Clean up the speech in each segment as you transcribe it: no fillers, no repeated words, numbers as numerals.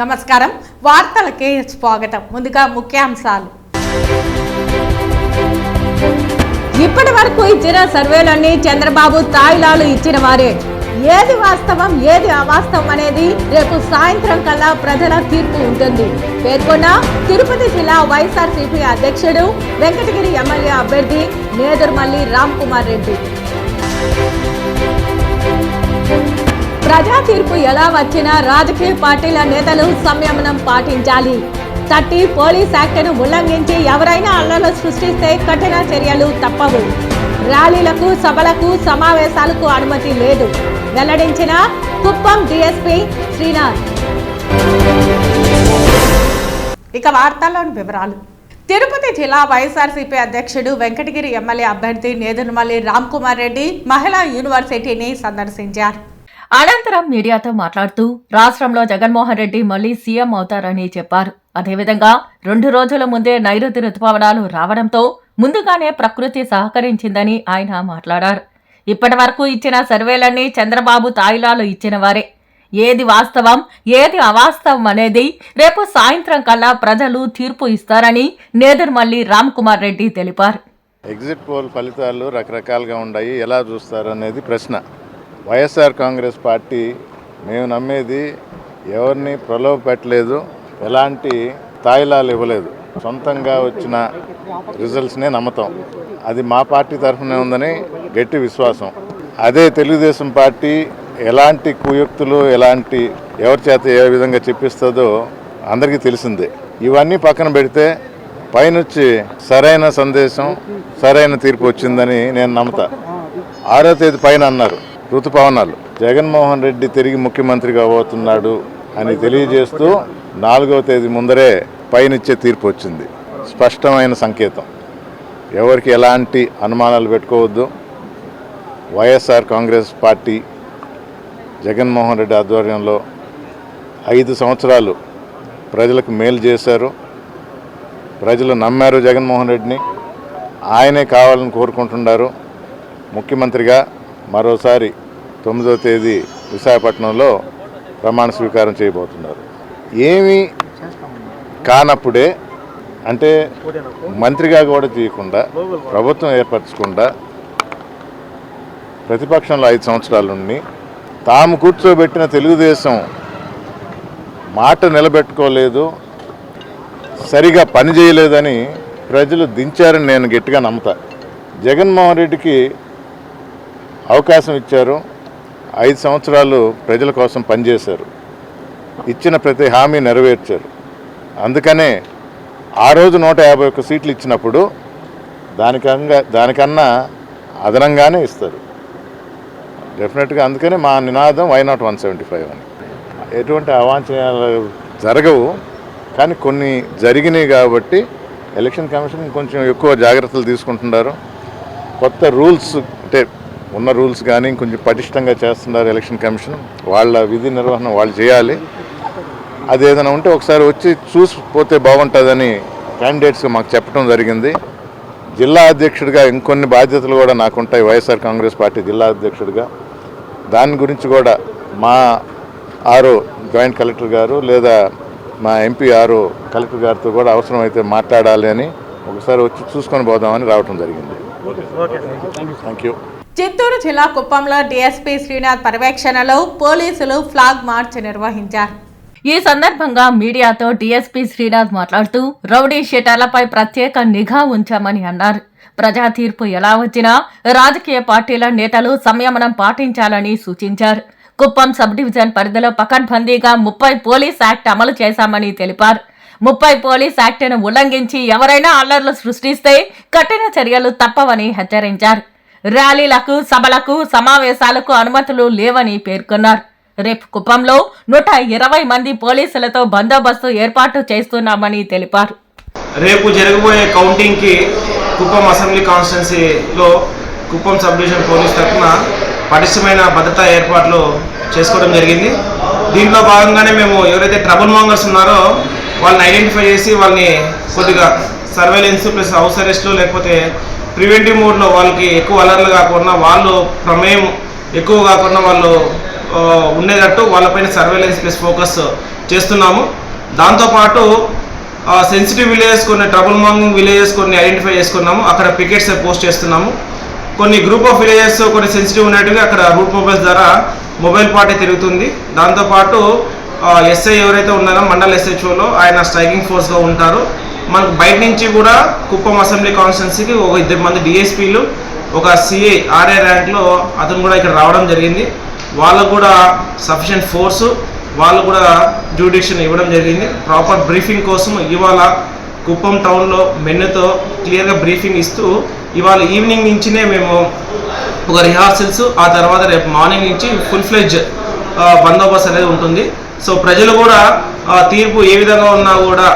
నమస్కారం వార్తలకే స్వాగతం. ముందుగా ముఖ్యాంశాలు. ఇప్పటి వరకు ఇచ్చిన సర్వేలన్నీ చంద్రబాబు తాయిలాలు ఇచ్చిన వారే. ఏది వాస్తవం ఏది అవాస్తవం అనేది రేపు సాయంత్రం కల్లా ప్రజల తీర్పు ఉంటుంది పేర్కొన్న తిరుపతి జిల్లా వైఎస్ఆర్సీపీ అధ్యక్షుడు వెంకటగిరి ఎమ్మెల్యే అభ్యర్థి నేదురుమల్లి రామ్కుమార్ రెడ్డి. ప్రజా తీర్పు ఎలా వచ్చినా రాజకీయ పార్టీల నేతలు సంయమనం పాటించాలి. తట్టి పోలీస్ యాక్ట్ను ఉల్లంఘించి ఎవరైనా అల్లర్లు సృష్టిస్తే కఠిన చర్యలు తప్పవు. ర్యాలీలకు సభలకు సమావేశాలకు అనుమతి లేదు వెల్లడించిన కుప్పం డీఎస్పీ శ్రీనాథ్. ఇక వార్తల్లోని వివరాలు. తిరుపతి జిల్లా వైఎస్ఆర్సీపీ అధ్యక్షుడు వెంకటగిరి ఎమ్మెల్యే అభ్యర్థి నేదురుమల్లి రామ్కుమార్ రెడ్డి మహిళా యూనివర్సిటీని సందర్శించారు. అనంతరం మీడియాతో మాట్లాడుతూ రాష్ట్రంలో జగన్మోహన్ రెడ్డి మళ్లీ సీఎం అవుతారని చెప్పారు. అదేవిధంగా 2 రోజుల ముందే నైరుతి రుతుపవనాలు రావడంతో ముందుగానే ప్రకృతి సహకరించిందని ఆయన మాట్లాడారు. ఇప్పటి వరకు ఇచ్చిన సర్వేలన్నీ చంద్రబాబు తాయిలాలు ఇచ్చిన వారే. ఏది వాస్తవం ఏది అవాస్తవం అనేది రేపు సాయంత్రం కల్లా ప్రజలు తీర్పు ఇస్తారని నేదురుమల్లి రామ్కుమార్ రెడ్డి తెలిపారు. ఎగ్జిట్ పోల్ ఫలితాలు రకరకాలుగా ఉన్నాయి, ఎలా చూస్తారు అనేది ప్రశ్న. వైఎస్ఆర్ కాంగ్రెస్ పార్టీ మేము నమ్మేది ఎవరిని ప్రలోభ పెట్టలేదు, ఎలాంటి తాయిలాలు ఇవ్వలేదు, సొంతంగా వచ్చిన రిజల్ట్స్నే నమ్ముతాం. అది మా పార్టీ తరఫునే ఉందని గట్టి విశ్వాసం. అదే తెలుగుదేశం పార్టీ ఎలాంటి కుయుక్తులు ఎలాంటి ఎవరి చేత ఏ విధంగా చెప్పిస్తుందో అందరికీ తెలిసిందే. ఇవన్నీ పక్కన పెడితే పైనుంచి సరైన సందేశం సరైన తీర్పు వచ్చిందని నేను నమ్ముతా. 6వ తేదీ పైన అన్నారు ఋతుపవనాలు. జగన్మోహన్ రెడ్డి తిరిగి ముఖ్యమంత్రిగా అవబోతున్నాడు అని తెలియజేస్తూ 4వ తేదీ ముందరే పైనిచ్చే తీర్పు వచ్చింది. స్పష్టమైన సంకేతం. ఎవరికి ఎలాంటి అనుమానాలు పెట్టుకోవద్దు. వైఎస్ఆర్ కాంగ్రెస్ పార్టీ జగన్మోహన్ రెడ్డి ఆధ్వర్యంలో 5 సంవత్సరాలు ప్రజలకు మేలు చేశారు. ప్రజలు నమ్మారు జగన్మోహన్ రెడ్డిని. ఆయనే కావాలని కోరుకుంటున్నారు. ముఖ్యమంత్రిగా మరోసారి 9వ తేదీ విశాఖపట్నంలో ప్రమాణ స్వీకారం చేయబోతున్నారు. ఏమీ కానప్పుడే, అంటే మంత్రిగా కూడా చేయకుండా ప్రభుత్వం ఏర్పరచకుండా ప్రతిపక్షంలో 5 సంవత్సరాలు ఉండి తాము కూర్చోబెట్టిన తెలుగుదేశం మాట నిలబెట్టుకోలేదు, సరిగా పనిచేయలేదని ప్రజలు దించారని నేను గట్టిగా నమ్ముతా. జగన్మోహన్ రెడ్డికి అవకాశం ఇచ్చారు. 5 సంవత్సరాలు ప్రజల కోసం పనిచేశారు. ఇచ్చిన ప్రతి హామీ నెరవేర్చారు. అందుకనే ఆ రోజు 151 సీట్లు ఇచ్చినప్పుడు దానికన్నా అదనంగానే ఇస్తారు డెఫినెట్గా. అందుకనే మా నినాదం వై నాట్ 175 అని. ఎటువంటి అవాంఛనీయాలు జరగవు, కానీ కొన్ని జరిగినాయి కాబట్టి ఎలక్షన్ కమిషన్ కొంచెం ఎక్కువ జాగ్రత్తలు తీసుకుంటున్నారు. కొత్త రూల్స్, అంటే ఉన్న రూల్స్ కానీ కొంచెం పటిష్టంగా చేస్తున్నారు ఎలక్షన్ కమిషన్. వాళ్ళ విధి నిర్వహణ వాళ్ళు చేయాలి. అది ఏదైనా ఉంటే ఒకసారి వచ్చి చూసిపోతే బాగుంటుందని క్యాండిడేట్స్గా మాకు చెప్పడం జరిగింది. జిల్లా అధ్యక్షుడిగా ఇంకొన్ని బాధ్యతలు కూడా నాకుంటాయి, వైఎస్ఆర్ కాంగ్రెస్ పార్టీ జిల్లా అధ్యక్షుడిగా. దాని గురించి కూడా మా జాయింట్ కలెక్టర్ గారు లేదా మా ఎంపీ కలెక్టర్ గారితో కూడా అవసరమైతే మాట్లాడాలి అని ఒకసారి వచ్చి చూసుకొని పోదామని రావడం జరిగింది. Thank you. చిత్తూరు జిల్లా కుప్పంలో డీఎస్పీ శ్రీనాథ్ పర్యవేక్షణలో పోలీసులు ఫ్లాగ్ మార్చ్ నిర్వహించారు. ఈ సందర్భంగా మీడియాతో డీఎస్పీ శ్రీనాథ్ మాట్లాడుతూ రౌడీ షీటర్లపై ప్రత్యేక నిఘా ఉంచామని అన్నారు. ప్రజా తీర్పు ఎలా వచ్చినా రాజకీయ పార్టీల నేతలు సంయమనం పాటించాలని సూచించారు. కుప్పం సబ్ డివిజన్ పరిధిలో పకడ్బందీగా 30 పోలీస్ యాక్ట్ అమలు చేశామని తెలిపారు. 30 పోలీస్ యాక్ట్ను ఉల్లంఘించి ఎవరైనా అల్లర్లు సృష్టిస్తే కఠిన చర్యలు తప్పవని హెచ్చరించారు. ర్యాలీలకు సభలకు సమావేశాలకు అనుమతులు లేవని పేర్కొన్నారు. రేపు కుప్పంలో 120 మంది పోలీసులతో బందోబస్తు ఏర్పాటు చేస్తున్నామని తెలిపారు. రేపు జరగబోయే కౌంటింగ్ కి కుప్పం అసెంబ్లీ కాన్స్టిట్యున్సీలో కుప్పం సబ్ డివిజన్ పోలీస్ తరఫున పటిష్టమైన భద్రతా ఏర్పాట్లు చేసుకోవడం జరిగింది. దీంట్లో భాగంగానే మేము ఎవరైతే ట్రబుల్ మాంగర్స్ ఉన్నారో వాళ్ళని ఐడెంటిఫై చేసి వాళ్ళని కొద్దిగా సర్వేలెన్స్ ప్లస్ హౌస్ అరెస్ట్లు లేకపోతే ప్రివెంటివ్ మోడ్లో వాళ్ళకి ఎక్కువ అలర్లు కాకుండా వాళ్ళు ప్రమేయం ఎక్కువ కాకుండా వాళ్ళు ఉండేటట్టు వాళ్ళపైన సర్వేలెన్స్ ప్లస్ ఫోకస్ చేస్తున్నాము. దాంతోపాటు సెన్సిటివ్ విలేజెస్, కొన్ని ట్రబుల్ మాంగింగ్ విలేజెస్ కొన్ని ఐడెంటిఫై చేసుకున్నాము. అక్కడ పికెట్స్ పోస్ట్ చేస్తున్నాము. కొన్ని గ్రూప్ ఆఫ్ విలేజెస్ కొన్ని సెన్సిటివ్ ఉన్నట్టుగా అక్కడ రూట్ మొబైల్స్ ద్వారా మొబైల్ పార్టీ తిరుగుతుంది. దాంతోపాటు ఎస్ఐ ఎవరైతే ఉన్నారో మండల్ SHOలో ఆయన స్ట్రైకింగ్ ఫోర్స్గా ఉంటారు. మనకు బయట నుంచి కూడా కుప్పం అసెంబ్లీ కాన్స్టిట్యున్సీకి ఒక 2 మంది DSPలు, ఒక CI RA ర్యాంక్లో అతను కూడా ఇక్కడ రావడం జరిగింది. వాళ్ళకు కూడా సఫిషియెంట్ ఫోర్సు, వాళ్ళు కూడా జ్యూడిక్షన్ ఇవ్వడం జరిగింది. ప్రాపర్ బ్రీఫింగ్ కోసం ఇవాళ కుప్పం టౌన్లో మెన్నుతో క్లియర్గా బ్రీఫింగ్ ఇస్తూ ఇవాళ ఈవినింగ్ నుంచినే మేము ఒక రిహార్సల్స్, ఆ తర్వాత రేపు మార్నింగ్ నుంచి ఫుల్ ఫ్లెడ్జ్ బందోబస్తు అనేది ఉంటుంది. సో ప్రజలు కూడా తీర్పు ఏ విధంగా ఉన్నా కూడా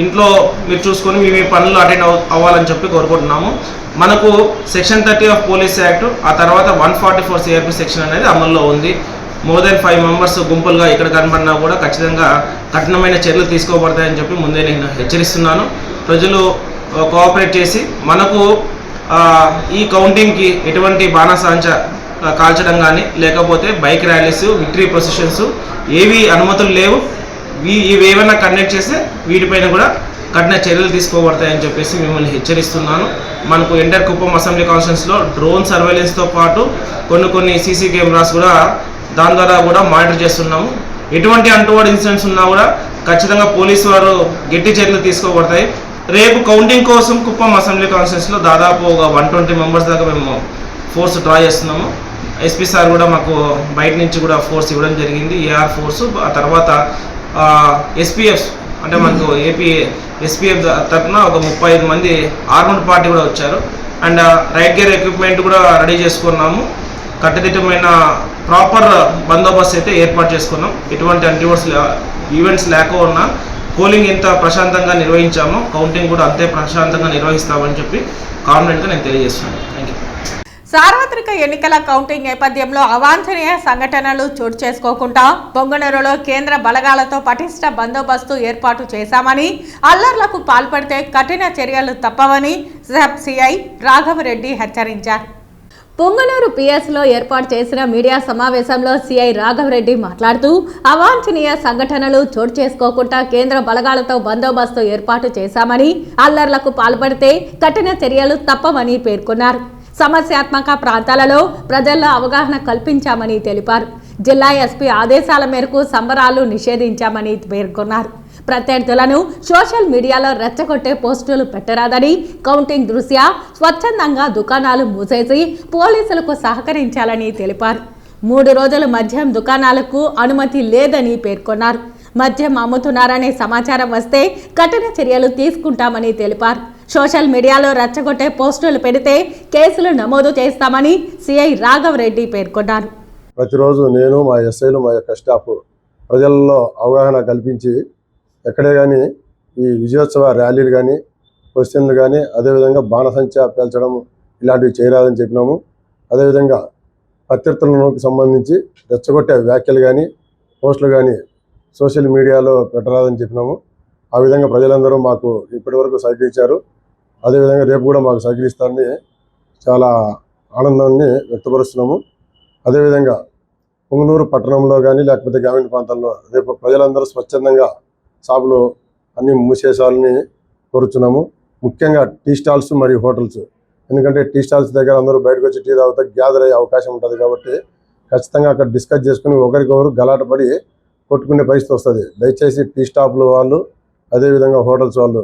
ఇంట్లో మీరు చూసుకొని మీ పనులు అటెండ్ అవ్వాలని చెప్పి కోరుకుంటున్నాము. మనకు సెక్షన్ 30 ఆఫ్ పోలీస్ యాక్ట్, ఆ తర్వాత 144 CRP సెక్షన్ అనేది అమల్లో ఉంది. మోర్ దెన్ 5 మెంబర్స్ గుంపులుగా ఇక్కడ కనబడినా కూడా ఖచ్చితంగా కఠినమైన చర్యలు తీసుకోబడతాయని చెప్పి ముందే నేను హెచ్చరిస్తున్నాను. ప్రజలు కోఆపరేట్ చేసి మనకు ఈ కౌంటింగ్కి ఎటువంటి బాణాసంచ కాల్చడం కానీ, లేకపోతే బైక్ ర్యాలీస్, విక్టరీ ప్రొసెషన్స్ ఏవి అనుమతులు లేవు. ఇవి ఏమైనా కండక్ట్ చేస్తే వీటిపైన కూడా కఠిన చర్యలు తీసుకోబడతాయని చెప్పేసి మిమ్మల్ని హెచ్చరిస్తున్నాను. మనకు ఎంటర్ కుప్పం అసెంబ్లీ కాన్స్టిట్యున్సీలో డ్రోన్ సర్వేలెన్స్తో పాటు కొన్ని CC కెమెరాస్ కూడా దాని ద్వారా కూడా మానిటర్ చేస్తున్నాము. ఎటువంటి అంటువర్డ్ ఇన్సిడెంట్స్ ఉన్నా కూడా ఖచ్చితంగా పోలీసు వారు గట్టి చర్యలు తీసుకోబడతాయి. రేపు కౌంటింగ్ కోసం కుప్పం అసెంబ్లీ కాన్స్టిట్యున్సీలో దాదాపు ఒక 120 మెంబర్స్ దాకా మేము ఫోర్స్ డ్రా చేస్తున్నాము. SP సార్ కూడా మాకు బయట నుంచి కూడా ఫోర్స్ ఇవ్వడం జరిగింది, AR ఫోర్సు. ఆ తర్వాత SPF అంటే మనకు AP SPF తరఫున ఒక 35 మంది ఆర్మ్డ్ పార్టీ కూడా వచ్చారు. అండ్ రైట్ గేర్ ఎక్విప్మెంట్ కూడా రెడీ చేసుకున్నాము. కట్టుదిట్టమైన ప్రాపర్ బందోబస్తు అయితే ఏర్పాటు చేసుకున్నాం. ఎటువంటి అంటివర్స్ ఈవెంట్స్ లేకుండా పోలింగ్ ఎంత ప్రశాంతంగా నిర్వహించామో కౌంటింగ్ కూడా అంతే ప్రశాంతంగా నిర్వహిస్తామని చెప్పి కాన్ఫిడెంట్గా నేను తెలియజేస్తున్నాను. Thank you. సార్వత్రిక ఎన్నికల కౌంటింగ్ నేపథ్యంలో అవాంఛనీయ సంఘటనలు చోటు చేసుకోకుండా పొంగనూరులో కేంద్ర బలగాలతో పటిష్ట బందోబస్తు ఏర్పాటు చేశామని, అల్లర్లకు పాల్పడితే కఠిన చర్యలు తప్పవని CI రాఘవరెడ్డి హెచ్చరించారు. పొంగనూరు PS-లో ఏర్పాటు చేసిన మీడియా సమావేశంలో CI రాఘవరెడ్డి మాట్లాడుతూ అవాంఛనీయ సంఘటనలు చోటు చేసుకోకుండా కేంద్ర బలగాలతో బందోబస్తు ఏర్పాటు చేశామని, అల్లర్లకు పాల్పడితే కఠిన చర్యలు తప్పవని పేర్కొన్నారు. సమస్యాత్మక ప్రాంతాలలో ప్రజల్లో అవగాహన కల్పించామని తెలిపారు. జిల్లా SP ఆదేశాల మేరకు సంబరాలు నిషేధించామని పేర్కొన్నారు. ప్రత్యర్థులను సోషల్ మీడియాలో రెచ్చగొట్టే పోస్టులు పెట్టరాదని, కౌంటింగ్ దృష్ట్యా స్వచ్ఛందంగా దుకాణాలు మూసేసి పోలీసులకు సహకరించాలని తెలిపారు. 3 రోజులు మద్యం దుకాణాలకు అనుమతి లేదని పేర్కొన్నారు. మద్యం అమ్ముతున్నారనే సమాచారం వస్తే కఠిన చర్యలు తీసుకుంటామని తెలిపారు. సోషల్ మీడియాలో రెచ్చగొట్టే పోస్టులు పెడితే కేసులు నమోదు చేస్తామని CI రాఘవరెడ్డి పేర్కొన్నారు. ప్రతిరోజు నేను, మా SIలు, మా యొక్క స్టాఫ్ ప్రజల్లో అవగాహన కల్పించి ఎక్కడే కానీ ఈ విజయోత్సవ ర్యాలీలు కానీ, క్వశ్చన్లు కానీ, అదేవిధంగా బాణసంచ పేల్చడం ఇలాంటివి చేయరాదని చెప్పినాము. అదేవిధంగా ప్రత్యర్థులకు సంబంధించి రెచ్చగొట్టే వ్యాఖ్యలు కానీ, పోస్టులు కానీ సోషల్ మీడియాలో పెట్టరాదని చెప్పినాము. ఆ విధంగా ప్రజలందరూ మాకు ఇప్పటివరకు సహకరించారు. అదేవిధంగా రేపు కూడా మాకు సహకరిస్తారని చాలా ఆనందాన్ని వ్యక్తపరుస్తున్నాము. అదేవిధంగా పొంగనూరు పట్టణంలో కానీ లేకపోతే గ్రామీణ ప్రాంతాల్లో రేపు ప్రజలందరూ స్వచ్ఛందంగా షాపులు అన్నీ మూసేసాలని కోరుచున్నాము. ముఖ్యంగా టీ స్టాల్స్ మరియు హోటల్స్, ఎందుకంటే టీ స్టాల్స్ దగ్గర అందరూ బయటకు వచ్చి టీ తాగుతా గ్యాదర్ అయ్యే అవకాశం ఉంటుంది. కాబట్టి ఖచ్చితంగా అక్కడ డిస్కస్ చేసుకుని ఒకరికొకరు గలాటపడి కొట్టుకునే పరిస్థితి వస్తుంది. దయచేసి టీ స్టాప్ల వాళ్ళు, అదేవిధంగా హోటల్స్ వాళ్ళు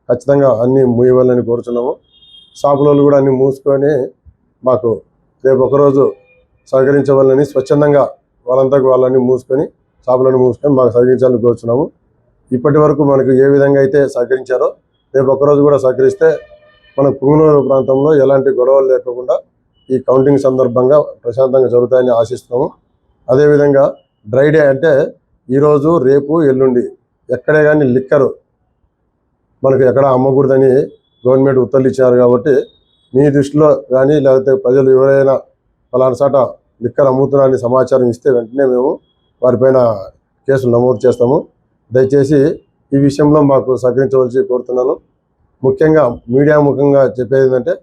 ఖచ్చితంగా అన్నీ మూయవాలని కోరుచున్నాము. షాపుల వాళ్ళు కూడా అన్నీ మూసుకొని మాకు రేపు ఒకరోజు సహకరించవాలని, స్వచ్ఛందంగా వాళ్ళని మూసుకొని షాపులను మూసుకొని మాకు సహకరించాలని కోరుచున్నాము. ఇప్పటి వరకు మనకు ఏ విధంగా అయితే సహకరించారో రేపు ఒకరోజు కూడా సహకరిస్తే మన పొంగనూరు ప్రాంతంలో ఎలాంటి గొడవలు లేకుండా ఈ కౌంటింగ్ సందర్భంగా ప్రశాంతంగా జరుగుతాయని ఆశిస్తున్నాము. అదేవిధంగా డ్రై డే అంటే ఈరోజు, రేపు, ఎల్లుండి ఎక్కడే కానీ లిక్కరు మనకు ఎక్కడ అమ్మకూడదని గవర్నమెంట్ ఉత్తర్వులు ఇచ్చారు. కాబట్టి మీ దృష్టిలో కానీ లేకపోతే ప్రజలు ఎవరైనా ఫలానా చోట లిక్కర్ అమ్ముతున్నారని సమాచారం ఇస్తే వెంటనే మేము వారిపైన కేసులు నమోదు చేస్తాము. దయచేసి ఈ విషయంలో మాకు సహకరించవలసి కోరుతున్నాను. ముఖ్యంగా మీడియా ముఖంగా చెప్పేది ఏంటంటే,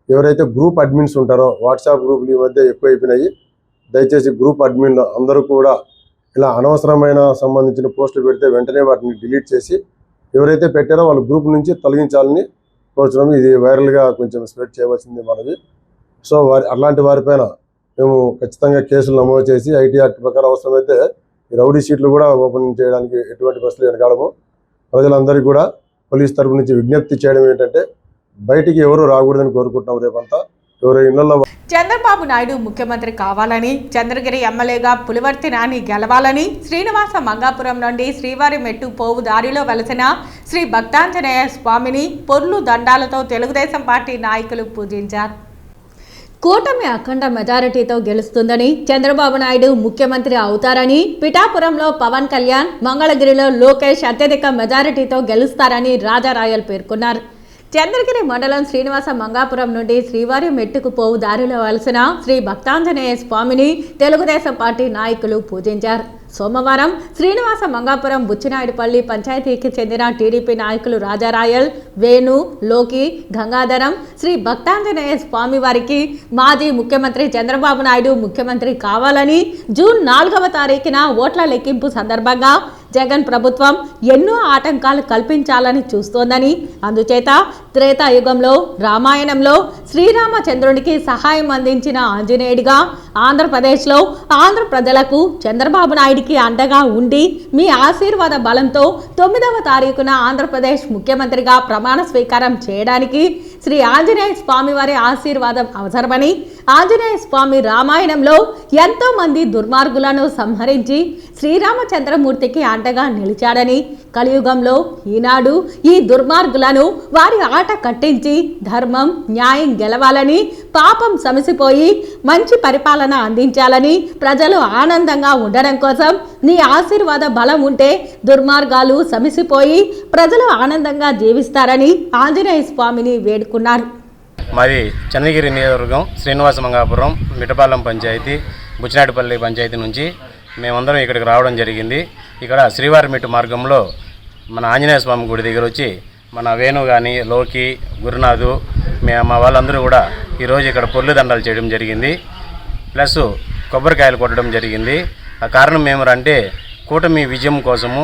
ఎవరైతే గ్రూప్ అడ్మిన్స్ ఉంటారో వాట్సాప్ గ్రూపులు ఈ మధ్య ఎక్కువైపోయినాయి. దయచేసి గ్రూప్ అడ్మిన్లు అందరూ కూడా ఇలా అనవసరమైన సంబంధించిన పోస్టులు పెడితే వెంటనే వాటిని డిలీట్ చేసి ఎవరైతే పెట్టారో వాళ్ళ గ్రూప్ నుంచి తొలగించాలని కోరుతున్నాము. ఇది వైరల్గా కొంచెం స్ప్రెడ్ చేయవలసింది మనది. సో అలాంటి వారిపైన మేము ఖచ్చితంగా కేసులు నమోదు చేసి ఐటీ యాక్ట్ ప్రకారం అవసరమైతే ఈ రౌడీ షీట్లు కూడా ఓపెన్ చేయడానికి ఎటువంటి పరిస్థితులు వెనకాడము. ప్రజలందరికీ కూడా పోలీస్ తరపు నుంచి విజ్ఞప్తి చేయడం ఏంటంటే బయటికి ఎవరు రాకూడదని కోరుకుంటున్నాం. రేపంతా ఎవరి ఇళ్లలో చంద్రబాబు నాయుడు ముఖ్యమంత్రి కావాలని, చంద్రగిరి ఎమ్మెల్యేగా పులివర్తి నాని గెలవాలని శ్రీనివాస మంగాపురం నుండి శ్రీవారి మెట్టు పోవు దారిలో వెలసిన శ్రీ భక్తాంజనేయ స్వామిని పొర్లు దండాలతో తెలుగుదేశం పార్టీ నాయకులు పూజించారు. కూటమి అఖండ మెజారిటీతో గెలుస్తుందని, చంద్రబాబు నాయుడు ముఖ్యమంత్రి అవుతారని, పిఠాపురంలో పవన్ కళ్యాణ్, మంగళగిరిలో లోకేష్ అత్యధిక మెజారిటీతో గెలుస్తారని రాజారాయల్ పేర్కొన్నారు. చంద్రగిరి మండలం శ్రీనివాస మంగాపురం నుండి శ్రీవారి మెట్టుకు పోవు దారిలో వెలసిన శ్రీ భక్తాంజనేయ స్వామిని తెలుగుదేశం పార్టీ నాయకులు పూజించారు. సోమవారం శ్రీనివాస మంగాపురం బుచ్చినాయుడుపల్లి పంచాయతీకి చెందిన టీడీపీ నాయకులు రాజారాయల్, వేణు, లోకి, గంగాధరం శ్రీ భక్తాంజనేయ స్వామి వారికి మాజీ ముఖ్యమంత్రి చంద్రబాబు నాయుడు ముఖ్యమంత్రి కావాలని, జూన్ 4వ తారీఖున ఓట్ల లెక్కింపు సందర్భంగా జగన్ ప్రభుత్వం ఎన్నో ఆటంకాలు కల్పించాలని చూస్తోందని, అందుచేత త్రేతాయుగంలో రామాయణంలో శ్రీరామచంద్రునికి సహాయం అందించిన ఆంజనేయుడిగా ఆంధ్రప్రదేశ్లో ఆంధ్ర ప్రజలకు చంద్రబాబు నాయుడికి అండగా ఉండి మీ ఆశీర్వాద బలంతో 9వ తారీఖున ఆంధ్రప్రదేశ్ ముఖ్యమంత్రిగా ప్రమాణ స్వీకారం చేయడానికి శ్రీ ఆంజనేయ స్వామి వారి ఆశీర్వాదం అవసరమని, ఆంజనేయ స్వామి రామాయణంలో ఎంతో మంది దుర్మార్గులను సంహరించి శ్రీరామచంద్రమూర్తికి అండగా నిలిచాడని, కలియుగంలో ఈనాడు ఈ దుర్మార్గులను వారి ఆట కట్టించి ధర్మం, న్యాయం గెలవాలని, పాపం సమసిపోయి మంచి పరిపాలన అందించాలని, ప్రజలు ఆనందంగా ఉండడం కోసం నీ ఆశీర్వాద బలం ఉంటే దుర్మార్గాలు సమసిపోయి ప్రజలు ఆనందంగా జీవిస్తారని ఆంజనేయ స్వామిని వేడుకున్నారు. మాది చంద్రగిరి నియోజకవర్గం శ్రీనివాస మంగాపురం మిఠపాలెం పంచాయతీ బుచ్చినాయుడుపల్లి పంచాయతీ నుంచి మేమందరం ఇక్కడికి రావడం జరిగింది. ఇక్కడ శ్రీవారి మెట్టు మార్గంలో మన ఆంజనేయ స్వామి గుడి దగ్గర వచ్చి మన వేణు కానీ, లోకి, గురునాథు మా వాళ్ళందరూ కూడా ఈరోజు ఇక్కడ పొర్లు దండాలు చేయడం జరిగింది. ప్లస్ కొబ్బరికాయలు కొట్టడం జరిగింది. ఆ కారణం ఏమంటే కూటమి విజయం కోసము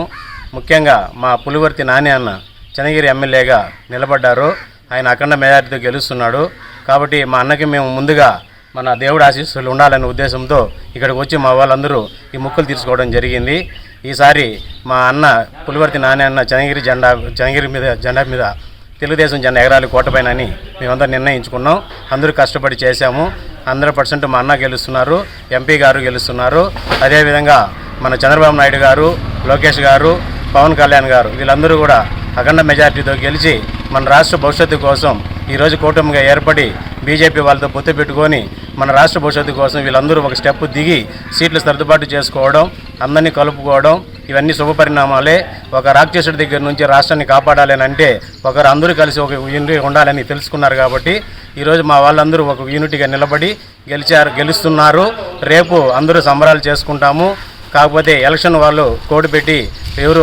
ముఖ్యంగా మా పులివర్తి నాని అన్న చంద్రగిరి ఎమ్మెల్యేగా నిలబడ్డారు. ఆయన అఖండ మెజారిటీతో గెలుస్తున్నాడు. కాబట్టి మా అన్నకి మేము ముందుగా మన దేవుడి ఆశీస్సులు ఉండాలనే ఉద్దేశంతో ఇక్కడికి వచ్చి మా వాళ్ళందరూ ఈ మొక్కులు తీర్చుకోవడం జరిగింది. ఈసారి మా అన్న పులివర్తి నాని అన్న చంద్రగిరి జెండా మీద తెలుగుదేశం జెండా ఎగరాలి కోటపైన అని మేమందరం నిర్ణయించుకున్నాం. అందరూ కష్టపడి చేశాము. 100% మా అన్న గెలుస్తున్నారు, ఎంపీ గారు గెలుస్తున్నారు. అదేవిధంగా మన చంద్రబాబు నాయుడు గారు, లోకేష్ గారు, పవన్ కళ్యాణ్ గారు వీళ్ళందరూ కూడా అఖండ మెజారిటీతో గెలిచి మన రాష్ట్ర భవిష్యత్తు కోసం ఈరోజు కూటమిగా ఏర్పడి బీజేపీ వాళ్ళతో పొత్తు పెట్టుకొని మన రాష్ట్ర భవిష్యత్తు కోసం వీళ్ళందరూ ఒక స్టెప్ దిగి సీట్లు సర్దుబాటు చేసుకోవడం, అందరినీ కలుపుకోవడం ఇవన్నీ శుభపరిణామాలే. ఒక రాక్షసుడి దగ్గర నుంచి రాష్ట్రాన్ని కాపాడాలని అంటే ఒకరు అందరూ కలిసి ఒక యూనిటీ ఉండాలని తెలుసుకున్నారు. కాబట్టి ఈరోజు మా వాళ్ళందరూ ఒక యూనిటీగా నిలబడి గెలుస్తున్నారు. రేపు అందరూ సంబరాలు చేసుకుంటాము. కాకపోతే ఎలక్షన్ వాళ్ళు కోడ్ పెట్టి ఎవరు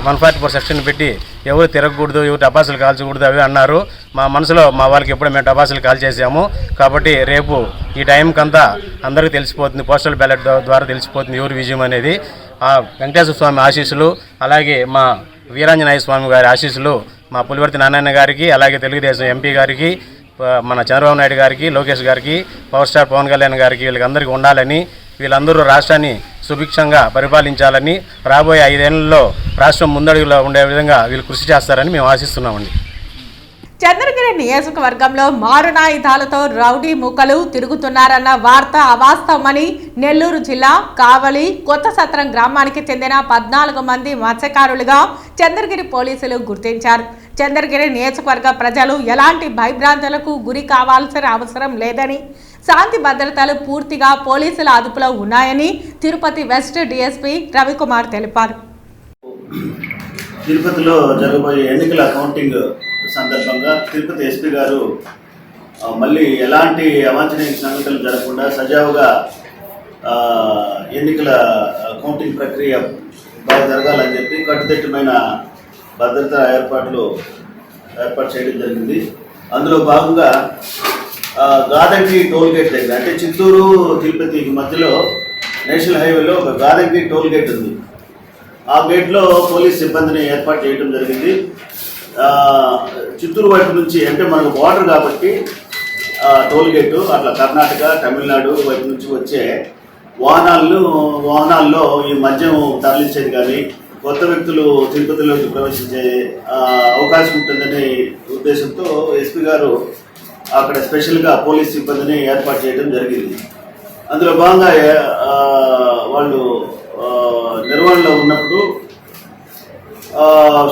144 సెక్షన్ పెట్టి ఎవరు తిరగకూడదు, ఎవరు టపాసులు కాల్చకూడదు అవి అన్నారు. మా మనసులో మా వాళ్ళకి ఎప్పుడూ మేము టపాసులు కాల్ చేసాము. కాబట్టి రేపు ఈ టైంకంతా అందరికీ తెలిసిపోతుంది, పోస్టల్ బ్యాలెట్ ద్వారా తెలిసిపోతుంది ఎవరు విజయం అనేది. ఆ వెంకటేశ్వర స్వామి ఆశీస్సులు, అలాగే మా వీరాంజనేయ స్వామి గారి ఆశీస్సులు మా పులివర్తి నారాయణ గారికి, అలాగే తెలుగుదేశం ఎంపీ గారికి, మన చంద్రబాబు నాయుడు గారికి, లోకేష్ గారికి, పవర్ స్టార్ పవన్ కళ్యాణ్ గారికి వీళ్ళందరికీ ఉండాలని, వీళ్ళందరూ రాష్ట్రాన్ని సుభిక్షంగా పరిపాలించాలని, రాబోయే 5 ఏళ్లలో రాష్ట్రం ముందడుగులో ఉండే విధంగా వీళ్ళు కృషి చేస్తారని మేము ఆశిస్తున్నామండి. చంద్రగిరి నియోజకవర్గంలో మారునాయుధాలతో రౌడీ మూకలు తిరుగుతున్నారన్న వార్త అవాస్తవమని నెల్లూరు జిల్లా కావలి కొత్త సత్రం గ్రామానికి చెందిన 14 మంది మత్స్యకారులుగా చంద్రగిరి పోలీసులు గుర్తించారు. చంద్రగిరి నియోజకవర్గ ప్రజలు ఎలాంటి భయభ్రాంతులకు గురి కావాల్సిన అవసరం లేదని, శాంతి భద్రతలు పూర్తిగా పోలీసుల అదుపులో ఉన్నాయని తిరుపతి వెస్ట్ డీఎస్పీ రవికుమార్ తెలిపారు. తిరుపతిలో జరగబోయే ఎన్నికల కౌంటింగ్ సందర్భంగా తిరుపతి ఎస్పీ గారు మళ్ళీ ఎలాంటి అవాంఛనీయ సంఘటనలు జరగకుండా సజావుగా ఎన్నికల కౌంటింగ్ ప్రక్రియ బాగా జరగాలని చెప్పి కట్టుదిట్టమైన భద్రతా ఏర్పాటు చేయడం జరిగింది. అందులో భాగంగా గాదంకి టోల్ గేట్ దగ్గర, అంటే చిత్తూరు తిరుపతి మధ్యలో నేషనల్ హైవేలో ఒక గారంగి టోల్ గేట్ ఉంది. ఆ గేట్లో పోలీస్ సిబ్బందిని ఏర్పాటు చేయడం జరిగింది. చిత్తూరు వైపు నుంచి అంటే మనకు బార్డర్ కాబట్టి టోల్ గేటు అట్లా కర్ణాటక తమిళనాడు వైపు నుంచి వచ్చే వాహనాల్లో ఈ మద్యం తరలించేది కానీ కొత్త వ్యక్తులు తిరుపతిలోకి ప్రవేశించే అవకాశం ఉంటుందనే ఉద్దేశంతో ఎస్పీ గారు అక్కడ స్పెషల్గా పోలీస్ సిబ్బందిని ఏర్పాటు చేయడం జరిగింది. అందులో భాగంగా వాళ్ళు నిర్వహణలో ఉన్నప్పుడు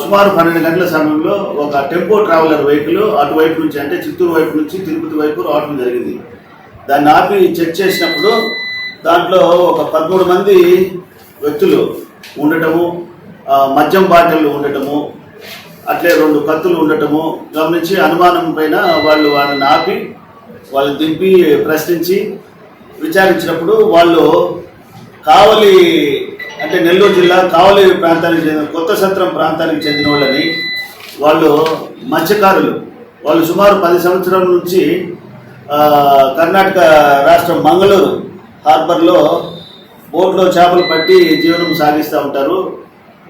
సుమారు 12 గంటల సమయంలో ఒక టెంపో ట్రావెలర్ వెహికల్ అటువైపు నుంచి అంటే చిత్తూరు వైపు నుంచి తిరుపతి వైపు రావడం జరిగింది. దాన్ని ఆపి చెక్ చేసినప్పుడు దాంట్లో ఒక 13 మంది వ్యక్తులు ఉండటము, మద్యం బాటిళ్ళు ఉండటము, అట్లే 2 కత్తులు ఉండటము గమనించి అనుమానం పైన వాళ్ళని ఆపి వాళ్ళని దింపి ప్రశ్నించి విచారించినప్పుడు వాళ్ళు కావలి అంటే నెల్లూరు జిల్లా కావలి ప్రాంతానికి చెందిన కొత్త సత్రం ప్రాంతానికి చెందిన వాళ్ళని, వాళ్ళు మత్స్యకారులు. వాళ్ళు సుమారు 10 సంవత్సరాల నుంచి కర్ణాటక రాష్ట్రం మంగళూరు హార్బర్లో బోట్లో చేపలు పట్టి జీవనం సాగిస్తూ ఉంటారు.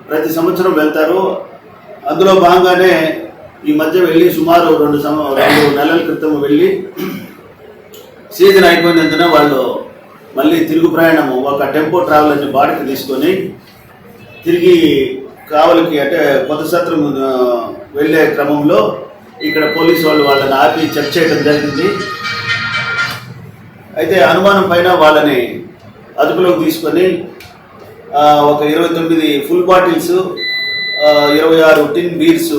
ప్రతి సంవత్సరం వెళ్తారు. అందులో భాగంగానే ఈ మధ్య వెళ్ళి సుమారు 2 నెలల క్రితం వెళ్ళి సీజన్ అయిపోయినందున వాళ్ళు మళ్ళీ తిరుగు ప్రయాణము ఒక టెంపో ట్రావెలర్ని బాడికి తీసుకొని తిరిగి కావలికి అంటే కొత్త సత్రం వెళ్ళే క్రమంలో ఇక్కడ పోలీసు వాళ్ళు వాళ్ళని ఆపి చెక్ చేయడం జరిగింది. అయితే అనుమానం పైన వాళ్ళని అదుపులోకి తీసుకొని ఒక 29 ఫుల్ బాటిల్స్, 26 టిన్ బీర్స్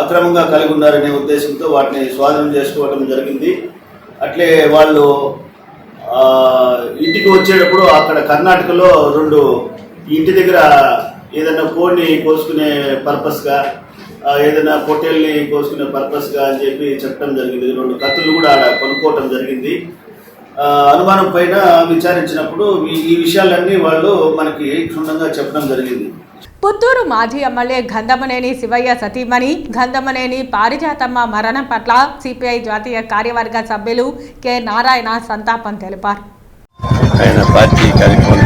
అక్రమంగా కలిగి ఉన్నారనే ఉద్దేశంతో వాటిని స్వాధీనం చేసుకోవడం జరిగింది. అట్లే వాళ్ళు ఇంటికి వచ్చేటప్పుడు అక్కడ కర్ణాటకలో 2 ఇంటి దగ్గర ఏదైనా కోడిని కోసుకునే పర్పస్గా ఏదైనా పొట్టేల్ని కోసుకునే పర్పస్గా అని చెప్పి చెప్పడం జరిగింది. 2 కత్తులు కూడా ఆడ కొనుక్కోవటం జరిగింది. అనుమానం పైన విచారించినప్పుడు ఈ విషయాలన్నీ వాళ్ళు మనకి క్షుణ్ణంగా చెప్పడం జరిగింది. పుత్తూరు మాజీ ఎమ్మెల్యే గంధమనేని శివయ్య సతీమణి గంధమనేని పారిజాతమ్మ మరణం పట్ల సిపిఐ జాతీయ కార్యవర్గ సభ్యులు కె నారాయణ సంతాపం తెలిపారు. ఆయన పార్టీ కార్యక్రమాలు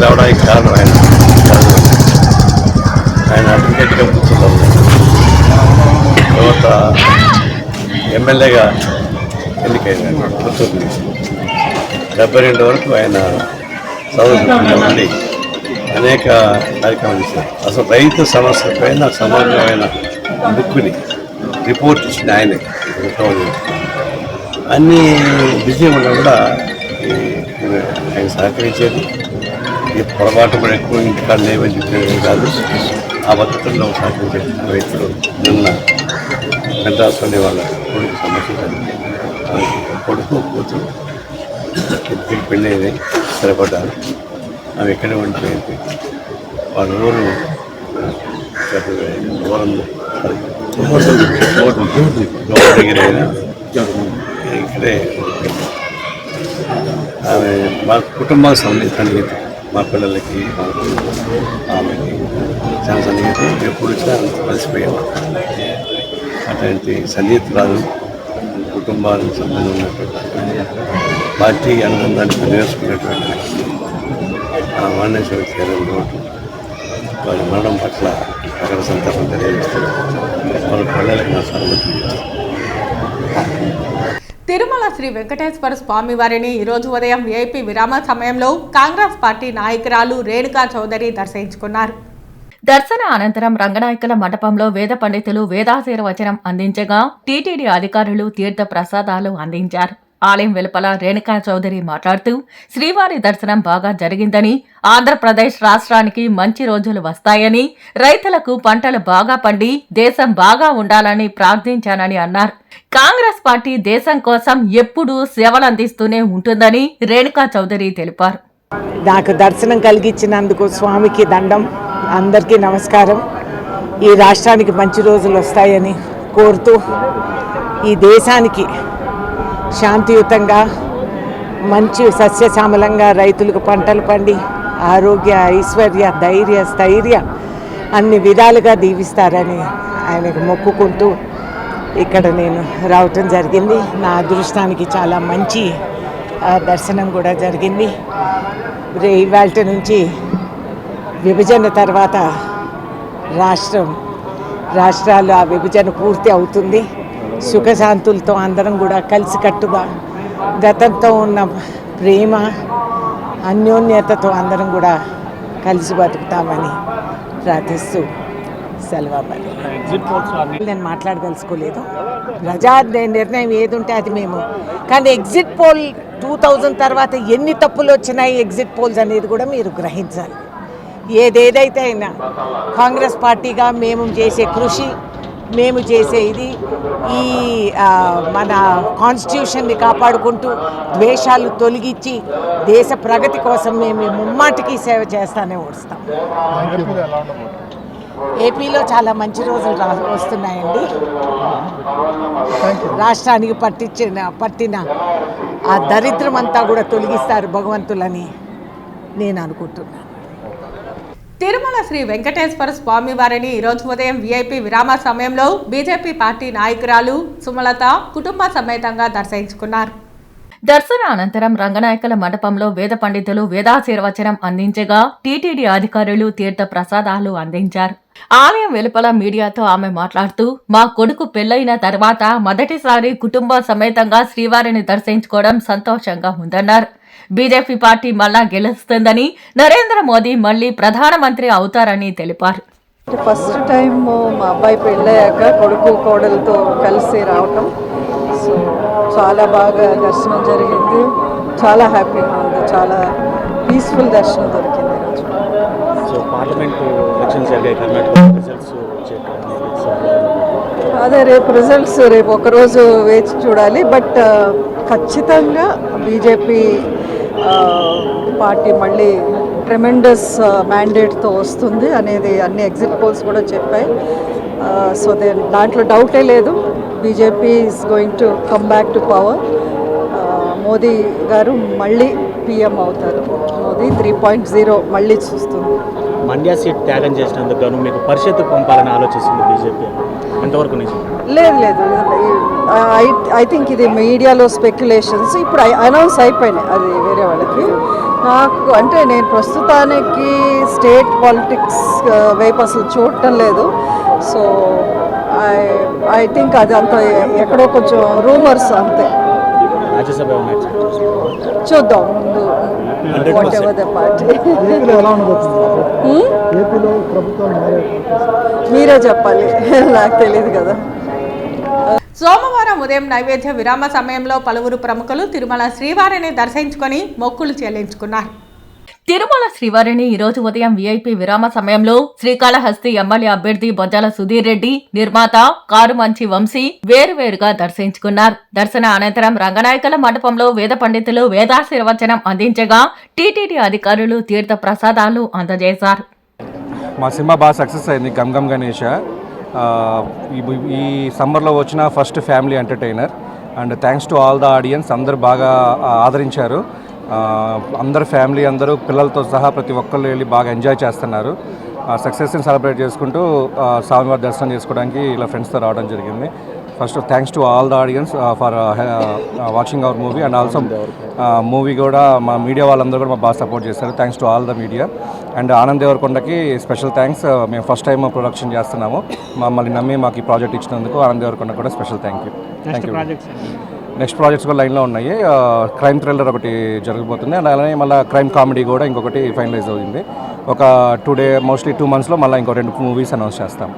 రావడానికి కారణం ఆయన అడ్వకేట్గా పుత్తూరులో తర్వాత ఎమ్మెల్యేగా ఎన్నికైనాడు. పుత్తూరు నుంచి 72 వరకు ఆయన సౌదర్యంలో ఉండి అనేక కార్యక్రమాలు చేశారు. అసలు రైతు సమస్య పైన సమగ్రమైన బుక్ని రిపోర్ట్ ఇచ్చిన ఆయనే. అన్నీ బిజీ ఉన్నా కూడా ఆయన సహకరించేది. ఈ పొరపాటు కూడా ఎక్కువ ఇంటికాడ లేవని చెప్పేది కాదు. ఆ పద్ధతుల్లో సహకరించేది రైతులు. నిన్న మెడ్రాస్లోని వాళ్ళ కొడుకు సమస్య కొడుకు కూతురు ఇద్దరికి పెళ్ళి స్థిరపడ్డారు. ఆమె ఎక్కడే ఉండిపోయింది. వాళ్ళ ఊరు దగ్గర ఇక్కడే ఆమె మా కుటుంబానికి సన్నిహితం. మా పిల్లలకి ఆమెకి చాలా సన్నిహితం. ఎప్పుడు వచ్చినా కలిసిపోయేవాడు. అట్లాంటి సన్నిహితురాలు కుటుంబానికి సంబంధం ఉన్నటువంటి పార్టీ అనుబంధాన్ని నేర్చుకున్నటువంటి ఆ వాణ్యేశ్వరి చేరని రోడ్డు వాళ్ళ మరణం పట్ల అక్కడ సంతాపం తెలియజేస్తారు. వాళ్ళ పిల్లలకి నా సన్నిహితం. తిరుమల శ్రీ వెంకటేశ్వర స్వామి వారిని ఈరోజు ఉదయం విఐపి విరామ సమయంలో కాంగ్రెస్ పార్టీ నాయకురాలు రేణుకా చౌదరి దర్శించుకున్నారు. దర్శన అనంతరం రంగనాయకుల మండపంలో వేద పండితులు వేదాశీర్వచనం అందించగా టీటీడీ అధికారులు తీర్థ ప్రసాదాలు అందించారు. ఆలయం వెలుపల రేణుకా చౌదరి మాట్లాడుతూ శ్రీవారి దర్శనం బాగా జరిగిందని, ఆంధ్రప్రదేశ్ రాష్ట్రానికి మంచి రోజులు వస్తాయని, రైతులకు పంటలు బాగా పండి దేశం బాగా ఉండాలని ప్రార్థించానని అన్నారు. కాంగ్రెస్ పార్టీ దేశం కోసం ఎప్పుడూ సేవలందిస్తూనే ఉంటుందని రేణుకా చౌదరి తెలిపారు. నాకు దర్శనం కలిగించినందుకు స్వామికి దండం. అందరికీ నమస్కారం. ఈ రాష్ట్రానికి మంచి రోజులు వస్తాయని కోరుతూ ఈ దేశానికి శాంతియుతంగా మంచి సస్యశ్యామలంగా రైతులకు పంటలు పండి ఆరోగ్య ఐశ్వర్య ధైర్య స్థైర్య అన్ని విధాలుగా దీవిస్తారని ఆయనకు మొక్కుకుంటూ ఇక్కడ నేను రావటం జరిగింది. నా అదృష్టానికి చాలా మంచి దర్శనం కూడా జరిగింది. ఇవాళ నుంచి విభజన తర్వాత రాష్ట్రాలు ఆ విభజన పూర్తి అవుతుంది. సుఖశాంతులతో అందరం కూడా కలిసికట్టుగా గతంతో ఉన్న ప్రేమ అన్యోన్యతతో అందరం కూడా కలిసి బతుకుతామని ప్రార్థిస్తూ సెలవు. నేను మాట్లాడదలుచుకోలేదు. ప్రజా నిర్ణయం ఏది ఉంటే అది మేము. కానీ ఎగ్జిట్ పోల్ 2000 తర్వాత ఎన్ని తప్పులు వచ్చినాయి ఎగ్జిట్ పోల్స్ అనేది కూడా మీరు గ్రహించాలి. ఏదేదైతే అయినా కాంగ్రెస్ పార్టీగా మేము చేసే కృషి, మేము చేసే ఇది ఈ మన కాన్స్టిట్యూషన్ని కాపాడుకుంటూ ద్వేషాలు తొలగించి దేశ ప్రగతి కోసం మేము ముమ్మాటికి సేవ చేస్తానే వస్తాం. ఏపీలో చాలా మంచి రోజులు వస్తున్నాయండి. రాష్ట్రానికి పట్టిన ఆ దరిద్రం అంతా కూడా తొలగిస్తారు భగవంతులని నేను అనుకుంటున్నాను. తిరుమల శ్రీ వెంకటేశ్వర స్వామి వారిని ఈరోజు ఉదయం వీఐపీ విరామ సమయంలో బీజేపీ పార్టీ నాయకురాలు సుమలత కుటుంబ సమేతంగా దర్శించుకున్నారు. దర్శన అనంతరం రంగనాయకుల మండపంలో వేద పండితులు వేదాశీర్వచనం అందించగా టీటీడీ అధికారులు తీర్థ ప్రసాదాలు అందించారు. ఆలయం వెలుపల మీడియాతో ఆమె మాట్లాడుతూ, మా కొడుకు పెళ్లైన తర్వాత మొదటిసారి కుటుంబ సమేతంగా శ్రీవారిని దర్శించుకోవడం సంతోషంగా ఉందన్నారు. బీజేపీ పార్టీ మళ్ళా గెలుస్తుందని, నరేంద్ర మోదీ మళ్లీ ప్రధానమంత్రి అవుతారని తెలిపారు. ఫస్ట్ టైం మా అబ్బాయి పెళ్ళయ్యాక కొడుకు కోడలతో కలిసి రావటం, సో చాలా బాగా దర్శనం జరిగింది. చాలా హ్యాపీగా ఉంది. చాలా పీస్ఫుల్ దర్శనం దొరికింది. అదే రేపు రిజల్ట్స్ రేపు ఒకరోజు వేచి చూడాలి. బట్ ఖచ్చితంగా బీజేపీ పార్టీ మళ్ళీ ట్రెమెండస్ మ్యాండేట్తో వస్తుంది అనేది అన్ని ఎగ్జిట్ పోల్స్ కూడా చెప్పాయి. సో దాంట్లో డౌటే లేదు. BJP is going to come back to power. Modi గారు మళ్ళీ పీఎం అవుతారు. మోదీ 3.0 మళ్ళీ చూస్తుంది. మండ్యా సీట్ త్యాగం చేసినందుకు గాను మీకు పరిషత్తు పంపాలని ఆలోచిస్తుంది బీజేపీ, ఎంతవరకు నిజం? లేదు ఐ థింక్ ఇది మీడియాలో స్పెక్యులేషన్స్. ఇప్పుడు అనౌన్స్ అయిపోయినాయి అది వేరే వాళ్ళకి. నాకు అంటే నేను ప్రస్తుతానికి స్టేట్ పాలిటిక్స్ వైపు అసలు చూడటం లేదు. సో ఐ థింక్ అది అంత ఎక్కడో కొంచెం రూమర్స్ అంతే. రాజ్యసభ చూద్దాం ముందు మీరే చెప్పాలి, నాకు తెలియదు కదా. సోమవారం ఉదయం నైవేద్య విరామ సమయంలో పలువురు ప్రముఖులు తిరుమల శ్రీవారిని దర్శించుకొని మొక్కులు చెల్లించుకున్నారు. తిరుమల శ్రీవారిని ఈరోజు ఉదయం వీఐపీ విరామ సమయంలో శ్రీకాళహస్తి ఎమ్మెల్యే అభ్యర్థి బొజ్జల సుధీర్ రెడ్డి, నిర్మాత కారుమంచి వంశీ వేరువేరుగా దర్శించుకున్నారు. దర్శన అనంతరం రంగనాయకుల మండపంలో వేద పండితులు వేదాశీర్వచనం అందించగా టీటీడీ అధికారులు తీర్థ ప్రసాదాలు అందజేశారు. మా సినిమా బాగా సక్సెస్ అయింది. గమ్ గమ్ గణేష ఈ సమ్మర్లో వచ్చిన first family entertainer. And thanks to all the audience, అందరూ బాగా ఆదరించారు. అందరు ఫ్యామిలీ అందరూ పిల్లలతో సహా ప్రతి ఒక్కళ్ళు వెళ్ళి బాగా ఎంజాయ్ చేస్తున్నారు. సక్సెస్ని సెలబ్రేట్ చేసుకుంటూ స్వామివారి దర్శనం చేసుకోవడానికి ఇలా ఫ్రెండ్స్తో రావడం జరిగింది. First thanks to all the audience for watching our movie. And also movie కూడా మా మీడియా వాళ్ళందరూ కూడా మాకు బాగా సపోర్ట్ చేస్తారు. Thanks to all the media. And Anand దేవరకొండకి స్పెషల్ థ్యాంక్స్. మేము ఫస్ట్ టైం ప్రొడక్షన్ చేస్తున్నాము. మమ్మల్ని నమ్మి మాకు ఈ ప్రాజెక్ట్ ఇచ్చినందుకు ఆనంద్ దేవరకొండ కూడా special thank you. Next projects కూడా లైన్లో ఉన్నాయి. క్రైమ్ థ్రిల్లర్ ఒకటి జరగబోతుంది. అండ్ అలానే మళ్ళీ క్రైమ్ కామెడీ కూడా ఇంకొకటి ఫైనలైజ్ అవుతుంది. ఒక మోస్ట్లీ 2 monthsలో మళ్ళీ ఇంకో 2 మూవీస్ అనౌన్స్ చేస్తాం.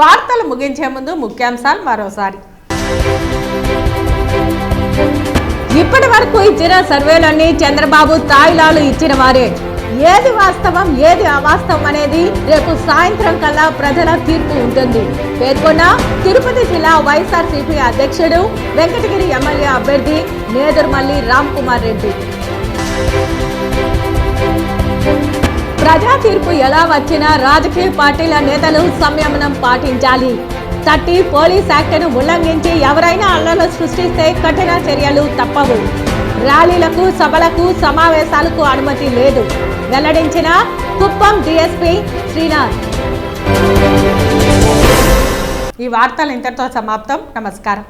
వార్తలు ముగించే ముందు ముఖ్యాంశాలు మరోసారి. ఇప్పటి వరకు ఇచ్చిన సర్వేలన్నీ చంద్రబాబు తాయిలాలు ఇచ్చిన వారే. ఏది వాస్తవం ఏది అవాస్తవం అనేది రేపు సాయంత్రం కల్లా ప్రజల తీర్పు ఉంటుంది పేర్కొన్న తిరుపతి జిల్లా వైఎస్ఆర్సీపీ అధ్యక్షుడు వెంకటగిరి ఎమ్మెల్యే అభ్యర్థి నేదురుమల్లి రామ్ కుమార్ రెడ్డి. ప్రజా తీర్పు ఎలా వచ్చినా రాజకీయ పార్టీల నేతలు సంయమనం పాటించాలి. 30 పోలీస్ యాక్ట్ను ఉల్లంఘించి ఎవరైనా అల్లర్లు సృష్టిస్తే కఠిన చర్యలు తప్పవు. ర్యాలీలకు, సభలకు, సమావేశాలకు అనుమతి లేదు వెల్లడించిన కుప్పం డీఎస్పీ శ్రీనాథ్. ఈ వార్తలు ఇంతటితో సమాప్తం. నమస్కారం.